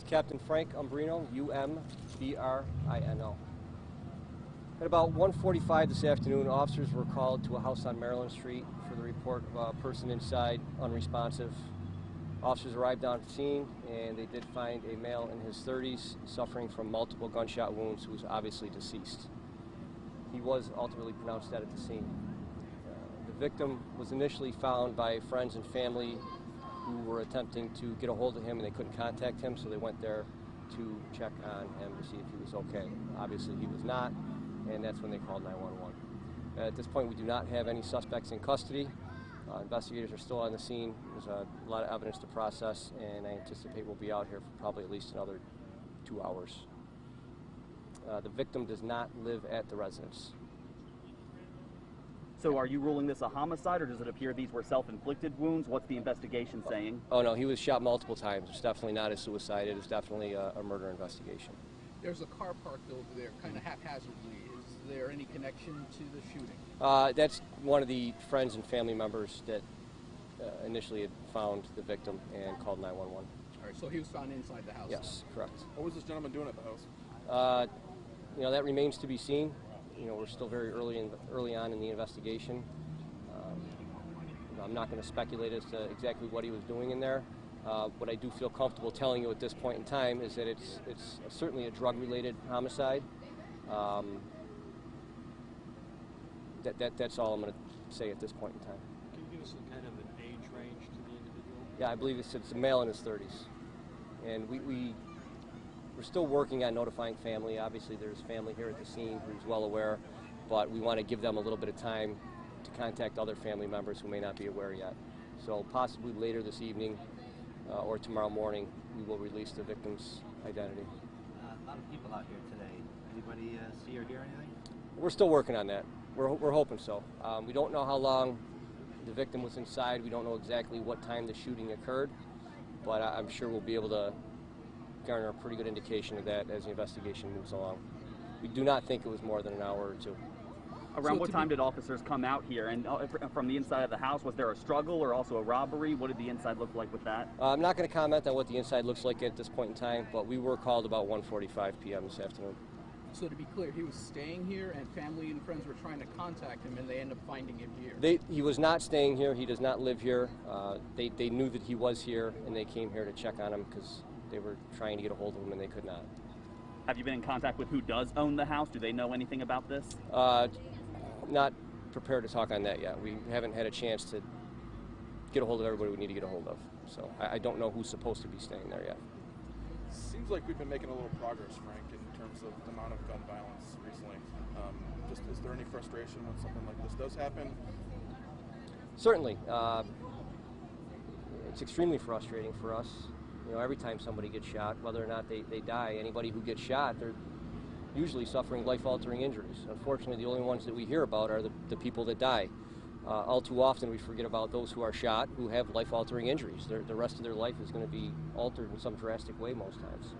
Captain Frank Umbrino, U-M-B-R-I-N-O. At about 1:45 this afternoon, officers were called to a house on Maryland Street for the report of a person inside, unresponsive. Officers arrived on the scene, and they did find a male in his 30s suffering from multiple gunshot wounds who was obviously deceased. He was ultimately pronounced dead at the scene. The victim was initially found by friends and family who were attempting to get a hold of him, and they couldn't contact him, so they went there to check on him to see if he was okay. Obviously he was not, and that's when they called 911. At this point, we do not have any suspects in custody. Investigators are still on the scene. There's a lot of evidence to process, and I anticipate we'll be out here for probably at least another 2 hours. The victim does not live at the residence. So are you ruling this a homicide, or does it appear these were self-inflicted wounds? What's the investigation saying? Oh no, he was shot multiple times. It's definitely not a suicide. It is definitely a murder investigation. There's a car parked over there, kind of haphazardly. Is there any connection to the shooting? That's one of the friends and family members that initially had found the victim and called 911. All right, so he was found inside the house? Yes, correct. What was this gentleman doing at the house? That remains to be seen. We're still very early on in the investigation. I'm not going to speculate as to exactly what he was doing in there. What I do feel comfortable telling you at this point in time is that it's certainly a drug-related homicide. That's all I'm going to say at this point in time. Can you give us a kind of an age range to the individual? Yeah, I believe it's a male in his 30s. And we're still working on notifying family. Obviously, there's family here at the scene who's well aware, but we want to give them a little bit of time to contact other family members who may not be aware yet. So possibly later this evening or tomorrow morning, we will release the victim's identity. A lot of people out here today. Anybody see or hear anything? We're still working on that. We're hoping so. We don't know how long the victim was inside. We don't know exactly what time the shooting occurred, but I'm sure we'll be able to garner a pretty good indication of that as the investigation moves along. We do not think it was more than an hour or two. Around what time did officers come out here? And from the inside of the house, was there a struggle or also a robbery? What did the inside look like with that? I'm not going to comment on what the inside looks like at this point in time, but we were called about 1:45 p.m. this afternoon. So to be clear, he was staying here, and family and friends were trying to contact him, and they ended up finding him here. He was not staying here. He does not live here. They knew that he was here, and they came here to check on him because they were trying to get a hold of him, and they could not. Have you been in contact with who does own the house? Do they know anything about this? Not prepared to talk on that yet. We haven't had a chance to get a hold of everybody we need to get a hold of. So I don't know who's supposed to be staying there yet. Seems like we've been making a little progress, Frank, in terms of the amount of gun violence recently. Is there any frustration when something like this does happen? Certainly. It's extremely frustrating for us. Every time somebody gets shot, whether or not they die, anybody who gets shot, they're usually suffering life-altering injuries. Unfortunately, the only ones that we hear about are the people that die. All too often we forget about those who are shot who have life-altering injuries. The rest of their life is going to be altered in some drastic way most times.